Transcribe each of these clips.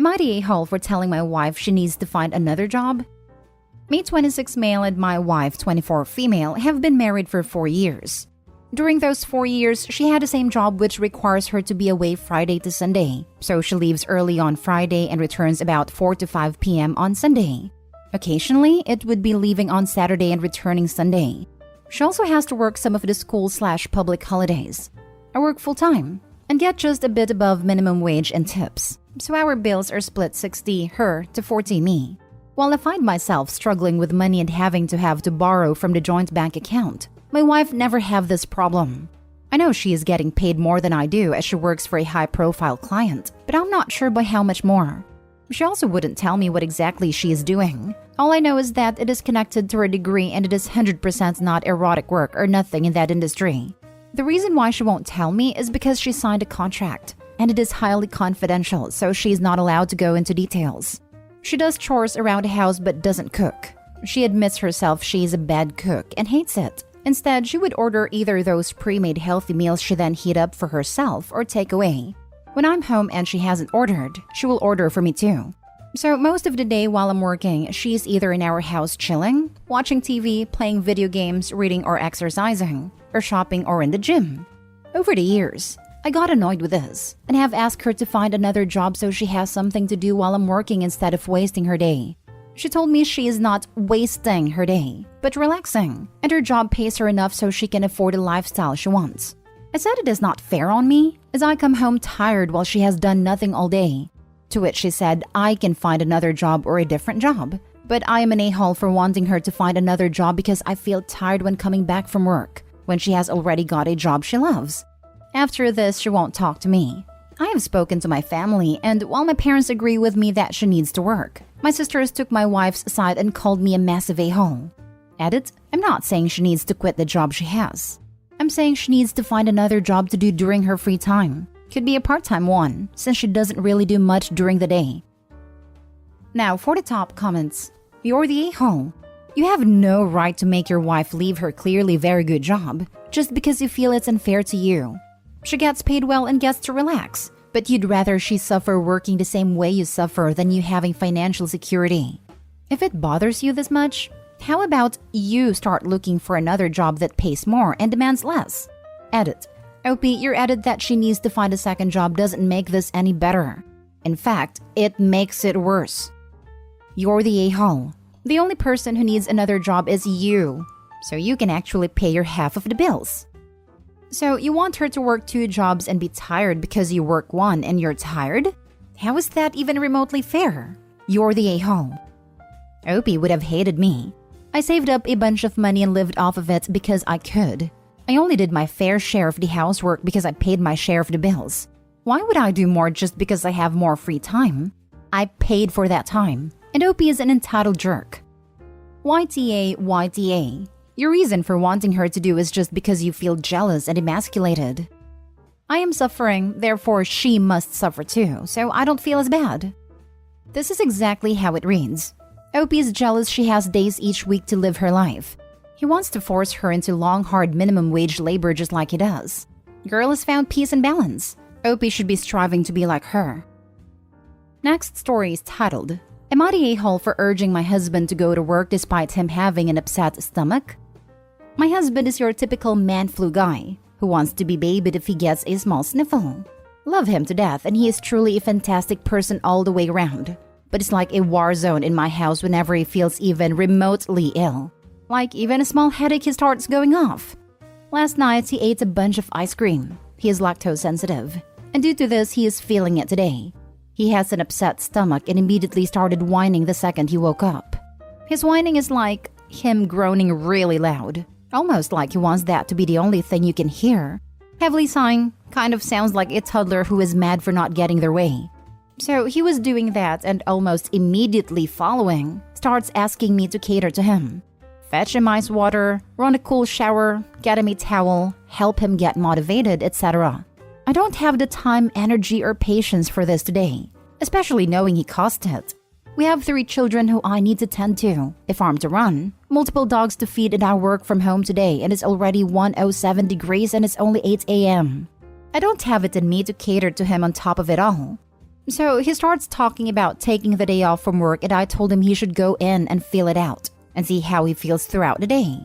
Am I the a-hole for telling my wife she needs to find another job? Me 26 male and my wife 24 female have been married for 4 years. During those 4 years, she had the same job which requires her to be away Friday to Sunday. So she leaves early on Friday and returns about 4 to 5 p.m. on Sunday. Occasionally, it would be leaving on Saturday and returning Sunday. She also has to work some of the school/public holidays. I work full-time and get just a bit above minimum wage and tips. So our bills are split 60 her to 40 me. While I find myself struggling with money and having to borrow from the joint bank account, my wife never have this problem. I know she is getting paid more than I do as she works for a high-profile client, but I'm not sure by how much more. She also wouldn't tell me what exactly she is doing. All I know is that it is connected to her degree and it is 100% not erotic work or nothing in that industry. The reason why she won't tell me is because she signed a contract, and it is highly confidential, so she is not allowed to go into details. She does chores around the house but doesn't cook. She admits herself she is a bad cook and hates it. Instead, she would order either those pre-made healthy meals she then heat up for herself or take away. When I'm home and she hasn't ordered, she will order for me too. So most of the day while I'm working, she's either in our house chilling, watching TV, playing video games, reading or exercising, or shopping or in the gym. Over the years, I got annoyed with this and have asked her to find another job so she has something to do while I'm working instead of wasting her day. She told me she is not wasting her day, but relaxing, and her job pays her enough so she can afford the lifestyle she wants. I said it is not fair on me, as I come home tired while she has done nothing all day. To which she said I can find another job or a different job, but I am an a-hole for wanting her to find another job because I feel tired when coming back from work, when she has already got a job she loves. After this, she won't talk to me. I have spoken to my family, and while my parents agree with me that she needs to work, my sisters took my wife's side and called me a massive a-hole. Edit, I'm not saying she needs to quit the job she has. I'm saying she needs to find another job to do during her free time. Could be a part-time one, since she doesn't really do much during the day. Now for the top comments. You're the a-hole. You have no right to make your wife leave her clearly very good job just because you feel it's unfair to you. She gets paid well and gets to relax, but you'd rather she suffer working the same way you suffer than you having financial security. If it bothers you this much, how about you start looking for another job that pays more and demands less? Edit. OP, your edit that she needs to find a second job doesn't make this any better. In fact, it makes it worse. You're the a-hole. The only person who needs another job is you, so you can actually pay your half of the bills. So you want her to work 2 jobs and be tired because you work one and you're tired? How is that even remotely fair? You're the a-hole. Opie would have hated me. I saved up a bunch of money and lived off of it because I could. I only did my fair share of the housework because I paid my share of the bills. Why would I do more just because I have more free time? I paid for that time, and Opie is an entitled jerk. YTA. Your reason for wanting her to do is just because you feel jealous and emasculated. I am suffering, therefore she must suffer too, so I don't feel as bad. This is exactly how it reads. Opie is jealous she has days each week to live her life. He wants to force her into long, hard minimum wage labor just like he does. Girl has found peace and balance. Opie should be striving to be like her. Next story is titled, Am I the a-hole for urging my husband to go to work despite him having an upset stomach? My husband is your typical man flu guy who wants to be babied if he gets a small sniffle. Love him to death and he is truly a fantastic person all the way around. But it's like a war zone in my house whenever he feels even remotely ill. Like even a small headache he starts going off. Last night he ate a bunch of ice cream. He is lactose sensitive. And due to this he is feeling it today. He has an upset stomach and immediately started whining the second he woke up. His whining is like him groaning really loud. Almost like he wants that to be the only thing you can hear. Heavily sighing kind of sounds like a toddler who is mad for not getting their way. So he was doing that and almost immediately following starts asking me to cater to him. Fetch him ice water, run a cool shower, get him a towel, help him get motivated, etc. I don't have the time, energy, or patience for this today, especially knowing he caused it. We have 3 children who I need to tend to, a farm to run, multiple dogs to feed, and I work from home today and it's already 107 degrees and it's only 8 a.m. I don't have it in me to cater to him on top of it all. So he starts talking about taking the day off from work, and I told him he should go in and feel it out and see how he feels throughout the day.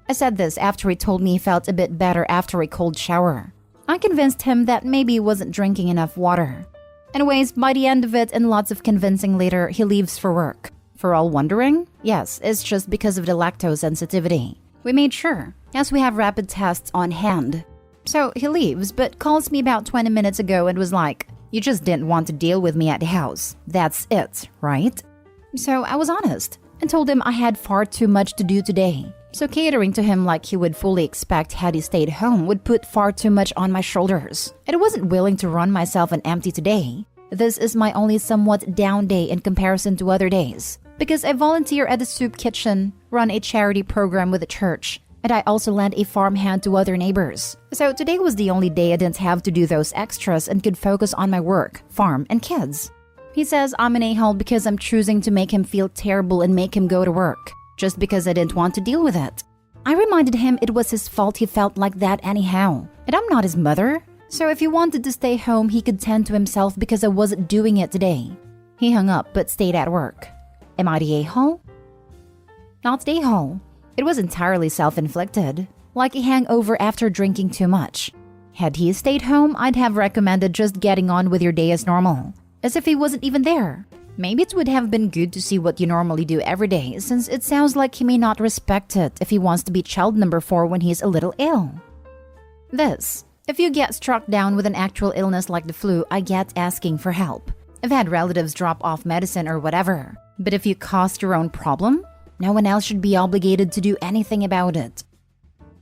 I said this after he told me he felt a bit better after a cold shower. I convinced him that maybe he wasn't drinking enough water. Anyways, by the end of it and lots of convincing later, he leaves for work. For all wondering? Yes, it's just because of the lactose sensitivity. We made sure, as we have rapid tests on hand. So he leaves, but calls me about 20 minutes ago and was like, "You just didn't want to deal with me at the house. That's it, right?" So I was honest and told him I had far too much to do today. So catering to him like he would fully expect had he stayed home would put far too much on my shoulders. And I wasn't willing to run myself on empty today. This is my only somewhat down day in comparison to other days, because I volunteer at the soup kitchen, run a charity program with the church, and I also lend a farmhand to other neighbors. So today was the only day I didn't have to do those extras and could focus on my work, farm, and kids. He says I'm an a-hole because I'm choosing to make him feel terrible and make him go to work, just because I didn't want to deal with it. I reminded him it was his fault he felt like that anyhow, and I'm not his mother. So if he wanted to stay home, he could tend to himself because I wasn't doing it today. He hung up but stayed at work. Am I the a-hole? Not the a-hole. It was entirely self-inflicted, like a hangover after drinking too much. Had he stayed home, I'd have recommended just getting on with your day as normal, as if he wasn't even there. Maybe it would have been good to see what you normally do every day, since it sounds like he may not respect it if he wants to be child number 4 when he's a little ill. This. If you get struck down with an actual illness like the flu, I get asking for help. I've had relatives drop off medicine or whatever. But if you caused your own problem, no one else should be obligated to do anything about it.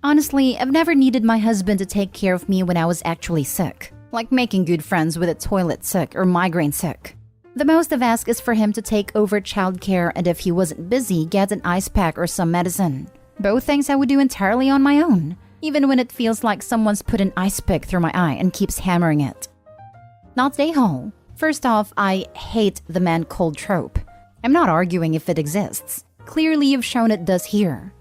Honestly, I've never needed my husband to take care of me when I was actually sick, like making good friends with a toilet sick or migraine sick. The most I've asked is for him to take over childcare, and if he wasn't busy, get an ice pack or some medicine. Both things I would do entirely on my own, even when it feels like someone's put an ice pick through my eye and keeps hammering it. Not stay home. First off, I hate the man cold trope. I'm not arguing if it exists. Clearly, you've shown it does here.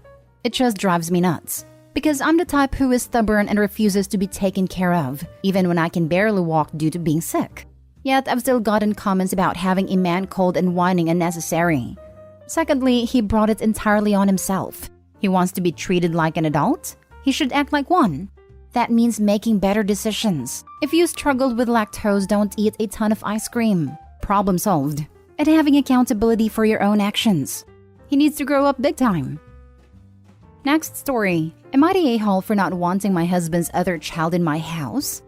It just drives me nuts. Because I'm the type who is stubborn and refuses to be taken care of, even when I can barely walk due to being sick. Yet, I've still gotten comments about having a man cold and whining unnecessary. Secondly, he brought it entirely on himself. He wants to be treated like an adult? He should act like one. That means making better decisions. If you struggled with lactose, don't eat a ton of ice cream. Problem solved. And having accountability for your own actions. He needs to grow up big time. Next story. Am I the a-hole for not wanting my husband's other child in my house?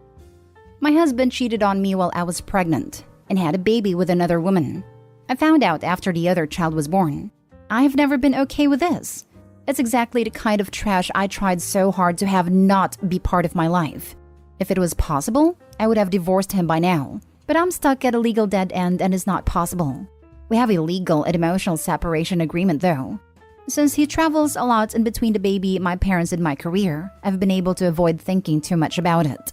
My husband cheated on me while I was pregnant and had a baby with another woman. I found out after the other child was born. I've never been okay with this. It's exactly the kind of trash I tried so hard to have not be part of my life. If it was possible, I would have divorced him by now. But I'm stuck at a legal dead end and it's not possible. We have a legal and emotional separation agreement though. Since he travels a lot in between the baby, my parents, and my career, I've been able to avoid thinking too much about it.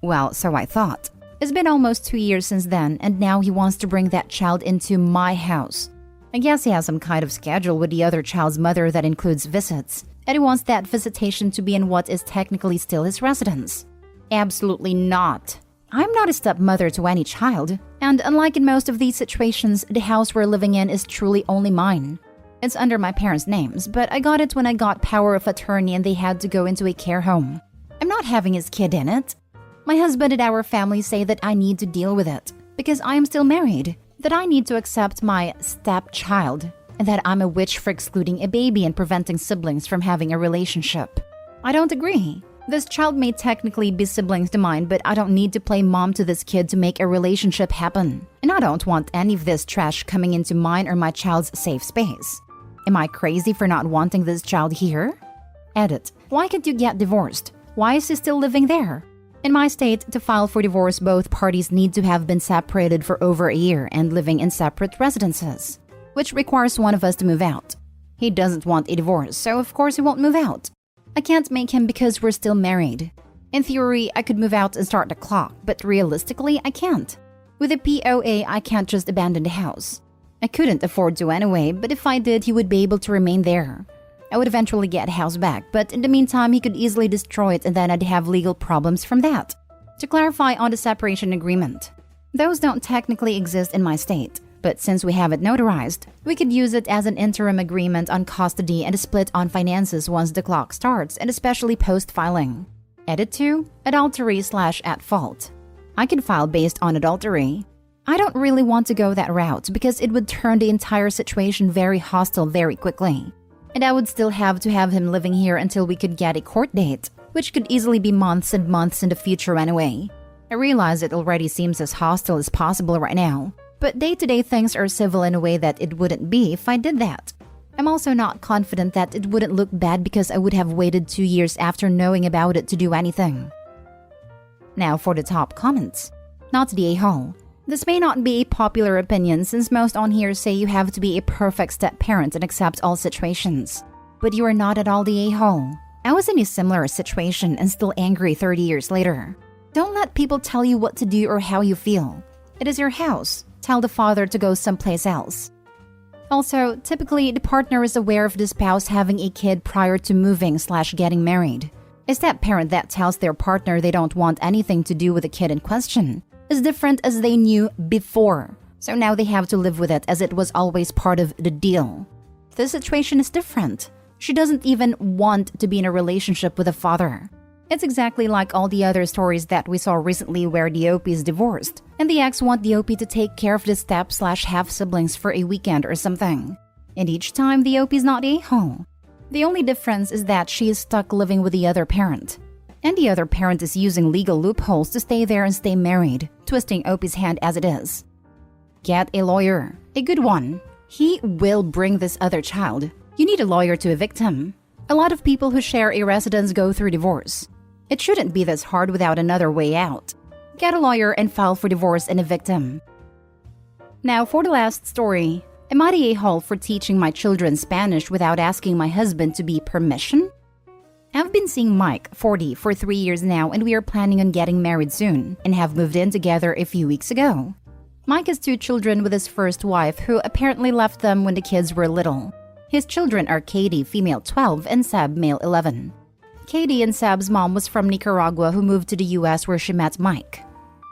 Well, so I thought. It's been almost 2 years since then, and now he wants to bring that child into my house. I guess he has some kind of schedule with the other child's mother that includes visits, and he wants that visitation to be in what is technically still his residence. Absolutely not. I'm not a stepmother to any child, and unlike in most of these situations, the house we're living in is truly only mine. It's under my parents' names, but I got it when I got power of attorney and they had to go into a care home. I'm not having his kid in it. My husband and our family say that I need to deal with it, because I am still married, that I need to accept my stepchild, and that I'm a witch for excluding a baby and preventing siblings from having a relationship. I don't agree. This child may technically be siblings to mine, but I don't need to play mom to this kid to make a relationship happen. And I don't want any of this trash coming into mine or my child's safe space. Am I crazy for not wanting this child here? Edit. Why can't you get divorced? Why is he still living there? In my state, to file for divorce, both parties need to have been separated for over a year and living in separate residences, which requires one of us to move out. He doesn't want a divorce, so of course he won't move out. I can't make him because we're still married. In theory, I could move out and start the clock, but realistically, I can't. With a POA, I can't just abandon the house. I couldn't afford to anyway, but if I did, he would be able to remain there. I would eventually get the house back, but in the meantime, he could easily destroy it and then I'd have legal problems from that. To clarify on the separation agreement, Those don't technically exist in my state, but since we have it notarized, we could use it as an interim agreement on custody and a split on finances once the clock starts, and especially post-filing. Edit 2. Adultery/at fault. I can file based on adultery. I don't really want to go that route because it would turn the entire situation very hostile very quickly. And I would still have to have him living here until we could get a court date, which could easily be months and months in the future anyway. I realize it already seems as hostile as possible right now, but day-to-day things are civil in a way that it wouldn't be if I did that. I'm also not confident that it wouldn't look bad because I would have waited 2 years after knowing about it to do anything. Now for the top comments. Not the a-hole. This may not be a popular opinion since most on here say you have to be a perfect step-parent and accept all situations. But you are not at all the a-hole. I was in a similar situation and still angry 30 years later. Don't let people tell you what to do or how you feel. It is your house. Tell the father to go someplace else. Also, typically the partner is aware of the spouse having a kid prior to moving/getting married. A step-parent that tells their partner they don't want anything to do with the kid in question is different as they knew before, so now they have to live with it as it was always part of the deal. This situation is different. She doesn't even want to be in a relationship with a father. It's exactly like all the other stories that we saw recently where the OP is divorced, and the ex want the OP to take care of the step/half-siblings for a weekend or something. And each time the OP is not a-hole. The only difference is that she is stuck living with the other parent. And the other parent is using legal loopholes to stay there and stay married, twisting OP's hand as it is. Get a lawyer. A good one. He will bring this other child. You need a lawyer to evict him. A lot of people who share a residence go through divorce. It shouldn't be this hard without another way out. Get a lawyer and file for divorce and evict him. Now for the last story. Am I the a-hole for teaching my children Spanish without asking my husband to be permission? I've been seeing Mike, 40, for 3 years now, and we are planning on getting married soon and have moved in together a few weeks ago. Mike has 2 children with his first wife who apparently left them when the kids were little. His children are Katie, female 12, and Seb, male 11. Katie and Seb's mom was from Nicaragua who moved to the US where she met Mike.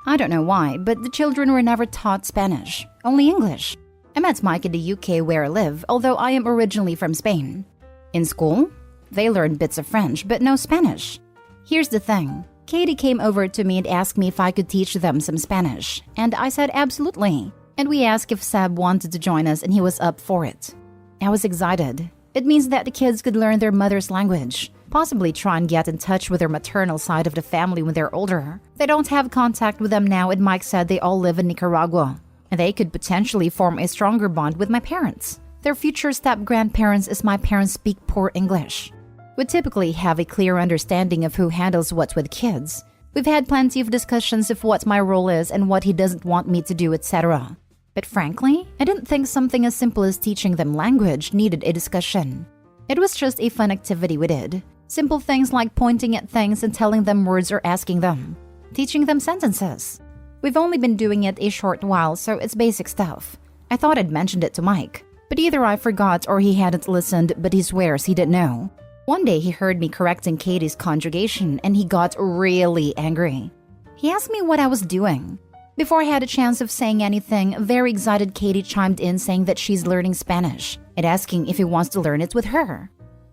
I don't know why, but the children were never taught Spanish, only English. I met Mike in the UK where I live, although I am originally from Spain. In school, they learned bits of French, but no Spanish. Here's the thing. Katie came over to me and asked me if I could teach them some Spanish, and I said absolutely. And we asked if Seb wanted to join us and he was up for it. I was excited. It means that the kids could learn their mother's language, possibly try and get in touch with their maternal side of the family when they're older. They don't have contact with them now, and Mike said they all live in Nicaragua. And they could potentially form a stronger bond with my parents. Their future step-grandparents as my parents speak poor English. We typically have a clear understanding of who handles what with kids. We've had plenty of discussions of what my role is and what he doesn't want me to do, etc. But frankly, I didn't think something as simple as teaching them language needed a discussion. It was just a fun activity we did. Simple things like pointing at things and telling them words or asking them. Teaching them sentences. We've only been doing it a short while, so it's basic stuff. I thought I'd mentioned it to Mike, but either I forgot or he hadn't listened, but he swears he didn't know. One day he heard me correcting Katie's conjugation and he got really angry. He asked me what I was doing. Before I had a chance of saying anything, very excited Katie chimed in saying that she's learning Spanish and asking if he wants to learn it with her.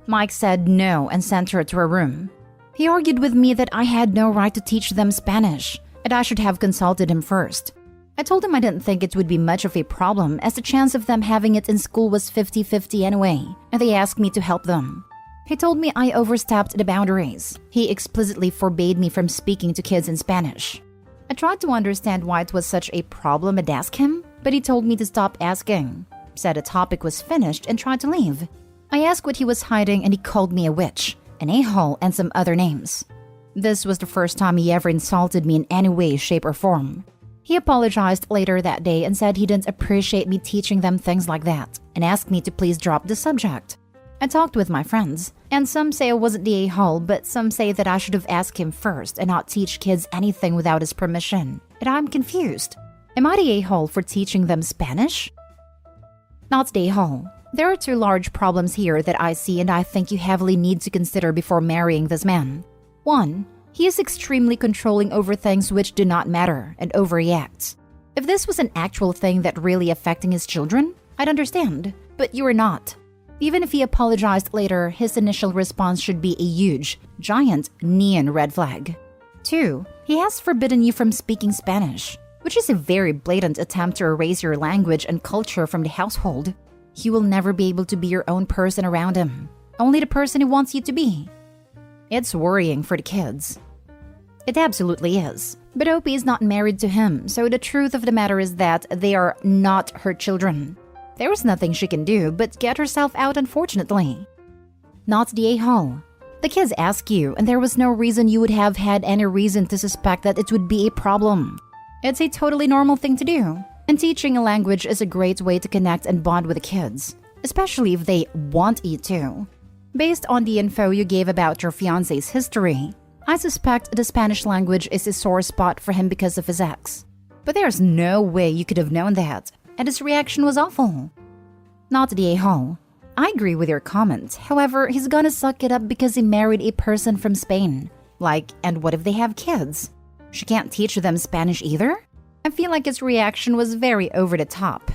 Mike said no and sent her to her room. He argued with me that I had no right to teach them Spanish, and I should have consulted him first. I told him I didn't think it would be much of a problem as the chance of them having it in school was 50-50 anyway, and they asked me to help them. He told me I overstepped the boundaries. He explicitly forbade me from speaking to kids in Spanish. I tried to understand why it was such a problem and ask him, but he told me to stop asking, said the topic was finished and tried to leave. I asked what he was hiding and he called me a witch, an a-hole, and some other names. This was the first time he ever insulted me in any way, shape, or form. He apologized later that day and said he didn't appreciate me teaching them things like that and asked me to please drop the subject. I talked with my friends, and some say I wasn't the a-hole, but some say that I should have asked him first and not teach kids anything without his permission. And I'm confused. Am I the a-hole for teaching them Spanish? Not the a-hole. There are 2 large problems here that I see and I think you heavily need to consider before marrying this man. 1. He is extremely controlling over things which do not matter and overreacts. If this was an actual thing that really affecting his children, I'd understand. But you are not. Even if he apologized later, his initial response should be a huge, giant, neon red flag. 2. He has forbidden you from speaking Spanish, which is a very blatant attempt to erase your language and culture from the household. You will never be able to be your own person around him, only the person he wants you to be. It's worrying for the kids. It absolutely is. But Opie is not married to him, so the truth of the matter is that they are not her children. There was nothing she can do but get herself out, unfortunately. Not the a-hole. The kids ask you, and there was no reason you would have had any reason to suspect that it would be a problem. It's a totally normal thing to do, and teaching a language is a great way to connect and bond with the kids, especially if they want you to. Based on the info you gave about your fiancé's history, I suspect the Spanish language is a sore spot for him because of his ex. But there's no way you could have known that, and his reaction was awful. Not the a-hole. I agree with your comment. However, he's gonna suck it up because he married a person from Spain. And what if they have kids? She can't teach them Spanish either? I feel like his reaction was very over the top.